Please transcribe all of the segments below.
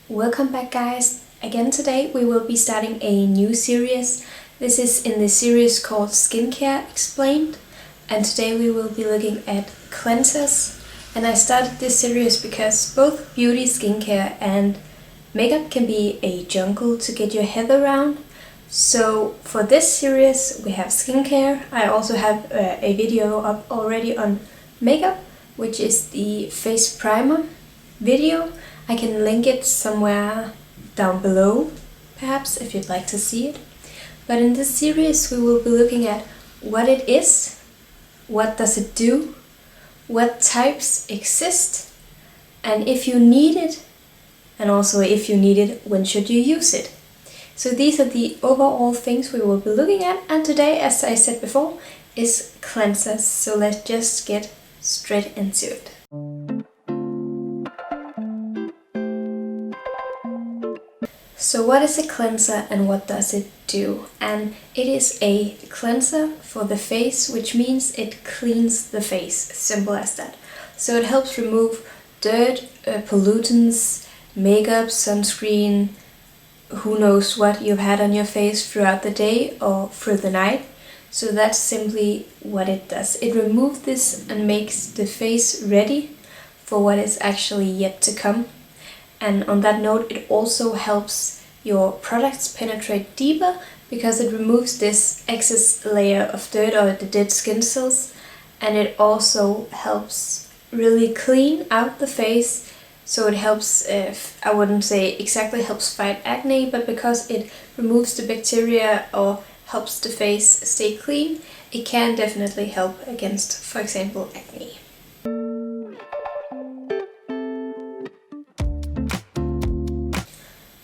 Welcome back, guys. Again today we will be starting a new series. This is in the series called Skincare Explained, and today we will be looking at cleansers. And I started this series because both beauty, skincare and makeup can be a jungle to get your head around. So for this series we have skincare. I also have a video up already on makeup, which is the face primer video. I can link it somewhere down below, perhaps, if you'd like to see it. But in this series we will be looking at what it is, what does it do, what types exist, and if you need it, and also if you need it, when should you use it. So these are the overall things we will be looking at, and today, as I said before, is cleansers. So let's just get straight into it. So what is a cleanser and what does it do? And it is a cleanser for the face, which means it cleans the face, simple as that. So it helps remove dirt, pollutants, makeup, sunscreen, who knows what you've had on your face throughout the day or through the night. So that's simply what it does. It removes this and makes the face ready for what is actually yet to come. And on that note, it also helps your products penetrate deeper because it removes this excess layer of dirt or the dead skin cells, and it also helps really clean out the face. So it helps, I wouldn't say exactly helps fight acne, but because it removes the bacteria or helps the face stay clean, it can definitely help against, for example, acne.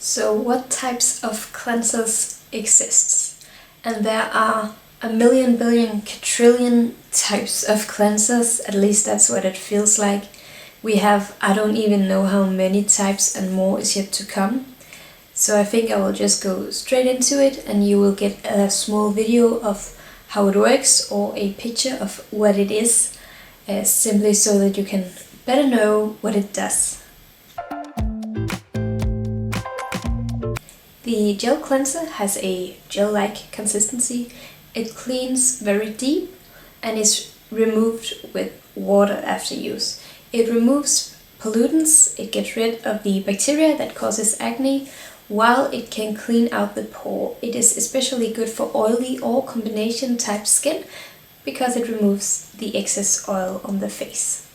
So what types of cleansers exist? And there are a million, billion, quadrillion types of cleansers, at least that's what it feels like. We have, I don't even know how many types, and more is yet to come. So I think I will just go straight into it, and you will get a small video of how it works or a picture of what it is, simply so that you can better know what it does. The gel cleanser has a gel-like consistency. It cleans very deep and is removed with water after use. It removes pollutants, it gets rid of the bacteria that causes acne, while it can clean out the pore. It is especially good for oily or combination type skin because it removes the excess oil on the face.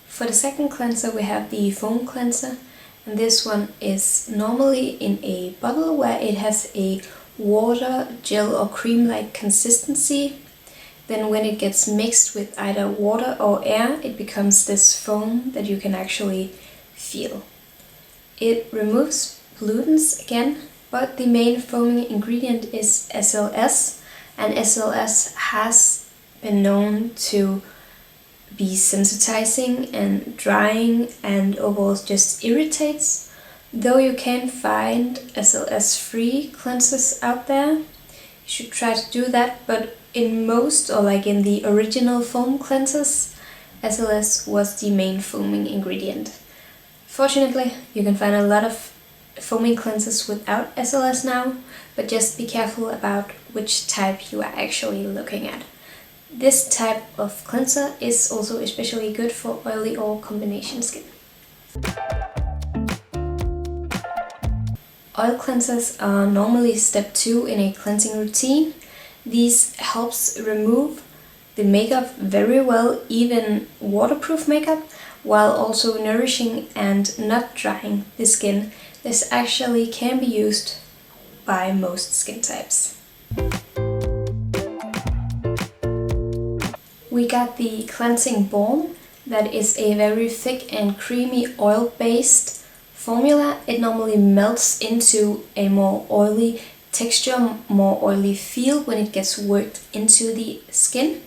For the second cleanser we have the foam cleanser. And this one is normally in a bottle where it has a water, gel or cream-like consistency. Then when it gets mixed with either water or air, it becomes this foam that you can actually feel. It removes pollutants again, but the main foaming ingredient is SLS, and SLS has been known to be sensitizing and drying and overall just irritates. Though you can find SLS-free cleansers out there, you should try to do that, but in most, or like in the original foam cleansers, SLS was the main foaming ingredient. Fortunately, you can find a lot of foaming cleansers without SLS now, but just be careful about which type you are actually looking at. This type of cleanser is also especially good for oily or combination skin. Oil cleansers are normally step 2 in a cleansing routine. These helps remove the makeup very well, even waterproof makeup, while also nourishing and not drying the skin. This actually can be used by most skin types. We got the cleansing Balm. That is a very thick and creamy oil-based formula. It normally melts into a more oily texture, more oily feel when it gets worked into the skin.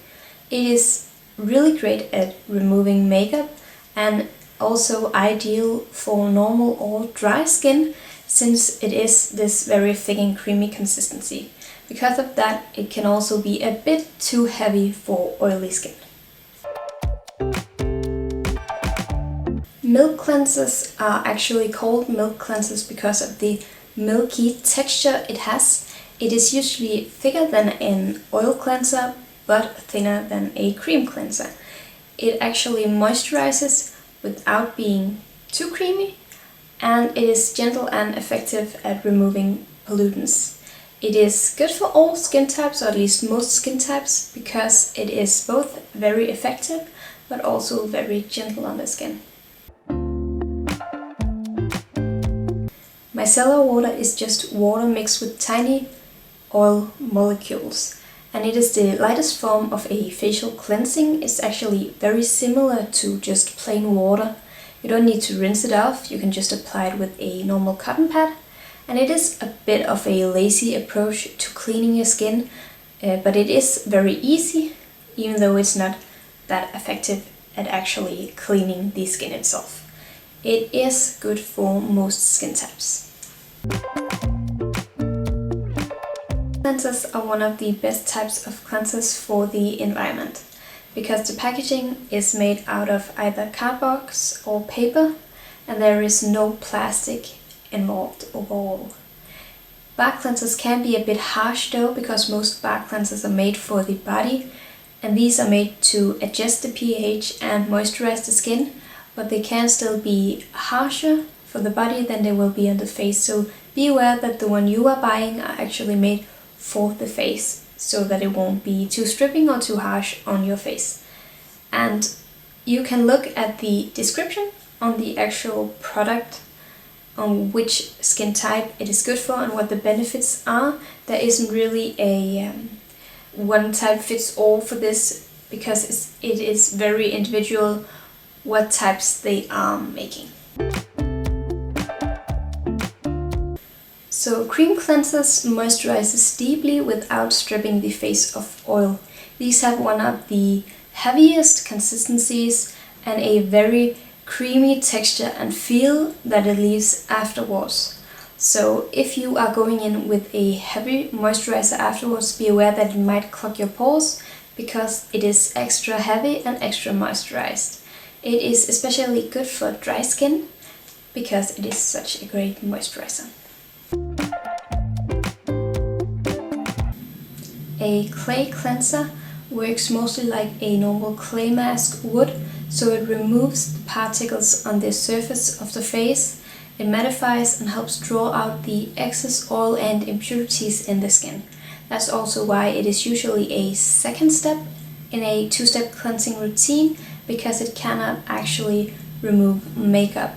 It is really great at removing makeup and also ideal for normal or dry skin, since it is this very thick and creamy consistency. Because of that, it can also be a bit too heavy for oily skin. Milk cleansers are actually called milk cleansers because of the milky texture it has. It is usually thicker than an oil cleanser, but thinner than a cream cleanser. It actually moisturizes without being too creamy, and it is gentle and effective at removing pollutants. It is good for all skin types, or at least most skin types, because it is both very effective but also very gentle on the skin. Micellar water is just water mixed with tiny oil molecules, and it is the lightest form of a facial cleansing. It's actually very similar to just plain water. You don't need to rinse it off, you can just apply it with a normal cotton pad. And it is a bit of a lazy approach to cleaning your skin, but it is very easy, even though it's not that effective at actually cleaning the skin itself. It is good for most skin types. Cleansers are one of the best types of cleansers for the environment, because the packaging is made out of either cardboard or paper, and there is no plastic involved overall. Bar cleansers can be a bit harsh though, because most bar cleansers are made for the body, and these are made to adjust the pH and moisturize the skin, but they can still be harsher for the body than they will be on the face. So be aware that the one you are buying are actually made for the face, so that it won't be too stripping or too harsh on your face. And you can look at the description on the actual product on which skin type it is good for and what the benefits are. There isn't really a one type fits all for this, because it is very individual what types they are making. So cream cleansers moisturizes deeply without stripping the face of oil. These have one of the heaviest consistencies and a very creamy texture and feel that it leaves afterwards. So if you are going in with a heavy moisturizer afterwards, be aware that it might clog your pores, because it is extra heavy and extra moisturized. It is especially good for dry skin, because it is such a great moisturizer. A clay cleanser works mostly like a normal clay mask would, so it removes the particles on the surface of the face. It mattifies and helps draw out the excess oil and impurities in the skin. That's also why it is usually a second step in a two-step cleansing routine, because it cannot actually remove makeup.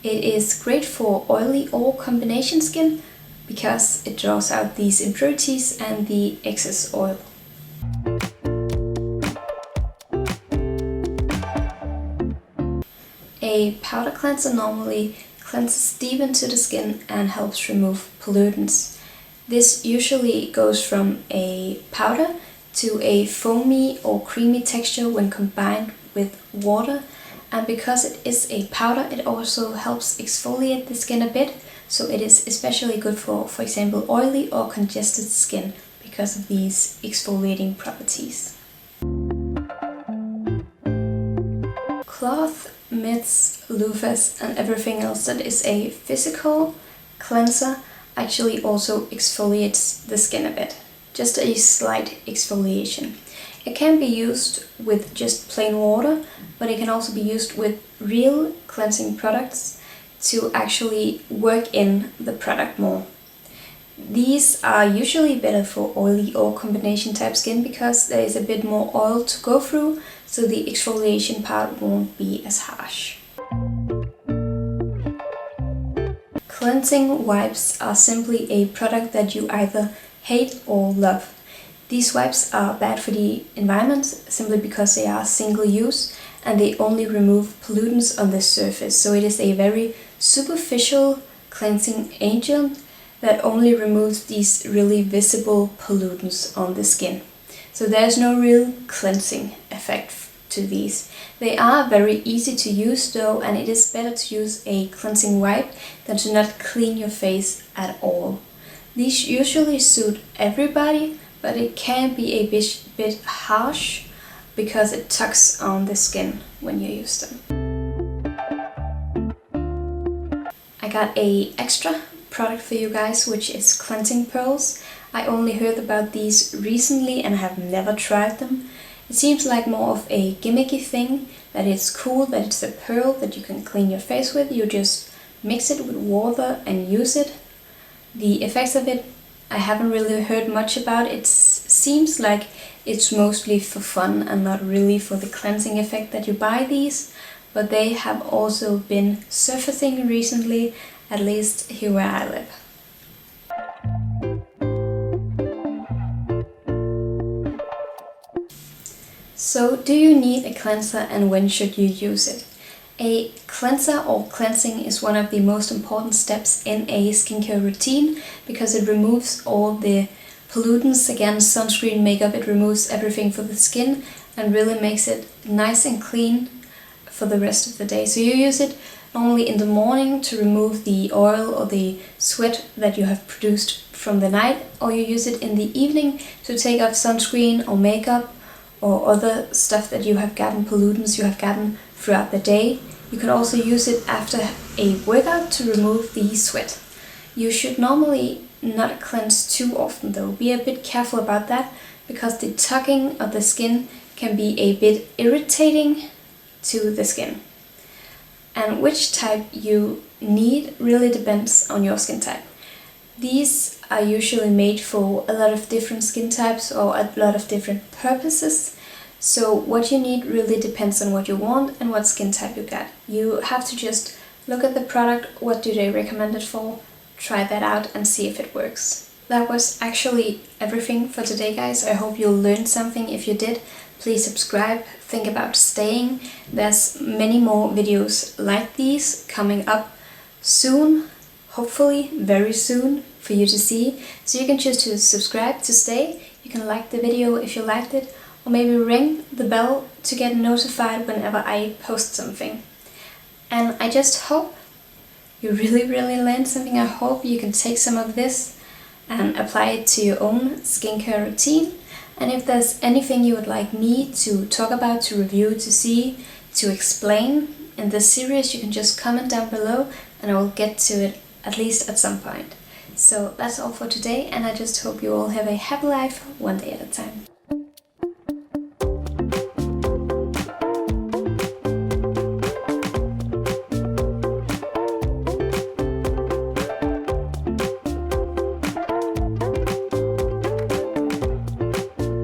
It is great for oily or combination skin, because it draws out these impurities and the excess oil. A powder cleanser normally cleanses deep into the skin and helps remove pollutants. This usually goes from a powder to a foamy or creamy texture when combined with water, and because it is a powder, it also helps exfoliate the skin a bit, so it is especially good for example, oily or congested skin because of these exfoliating properties. Cloth, mitts, loofas and everything else that is a physical cleanser actually also exfoliates the skin a bit. Just a slight exfoliation. It can be used with just plain water, but it can also be used with real cleansing products to actually work in the product more. These are usually better for oily or combination type skin, because there is a bit more oil to go through, so the exfoliation part won't be as harsh. Cleansing wipes are simply a product that you either hate or love. These wipes are bad for the environment simply because they are single use and they only remove pollutants on the surface. So it is a very superficial cleansing agent that only removes these really visible pollutants on the skin. So there's no real cleansing effect to these. They are very easy to use though, and it is better to use a cleansing wipe than to not clean your face at all. These usually suit everybody, but it can be a bit harsh because it tugs on the skin when you use them. I got a extra product for you guys, which is cleansing pearls. I only heard about these recently and have never tried them. It seems like more of a gimmicky thing, that it's cool, that it's a pearl that you can clean your face with. You just mix it with water and use it. The effects of it, I haven't really heard much about. It seems like it's mostly for fun and not really for the cleansing effect that you buy these, but they have also been surfacing recently, at least here where I live. So, do you need a cleanser and when should you use it? A cleanser or cleansing is one of the most important steps in a skincare routine because it removes all the pollutants, again sunscreen, makeup, it removes everything for the skin and really makes it nice and clean for the rest of the day. So you use it normally in the morning to remove the oil or the sweat that you have produced from the night, or you use it in the evening to take off sunscreen or makeup or other stuff that you have gotten, pollutants you have gotten throughout the day. You can also use it after a workout to remove the sweat. You should normally not cleanse too often though. Be a bit careful about that because the tugging of the skin can be a bit irritating to the skin. And which type you need really depends on your skin type. These are usually made for a lot of different skin types or a lot of different purposes. So what you need really depends on what you want and what skin type you got. You have to just look at the product, what do they recommend it for, try that out and see if it works. That was actually everything for today, guys. I hope you learned something. If you did, please subscribe, think about staying. There's many more videos like these coming up soon, hopefully very soon for you to see. So you can choose to subscribe to stay. You can like the video if you liked it, or maybe ring the bell to get notified whenever I post something. And I just hope you really learned something. I hope you can take some of this and apply it to your own skincare routine. And if there's anything you would like me to talk about, to review, to see, to explain in this series, you can just comment down below and I will get to it at least at some point. So that's all for today, and I just hope you all have a happy life one day at a time.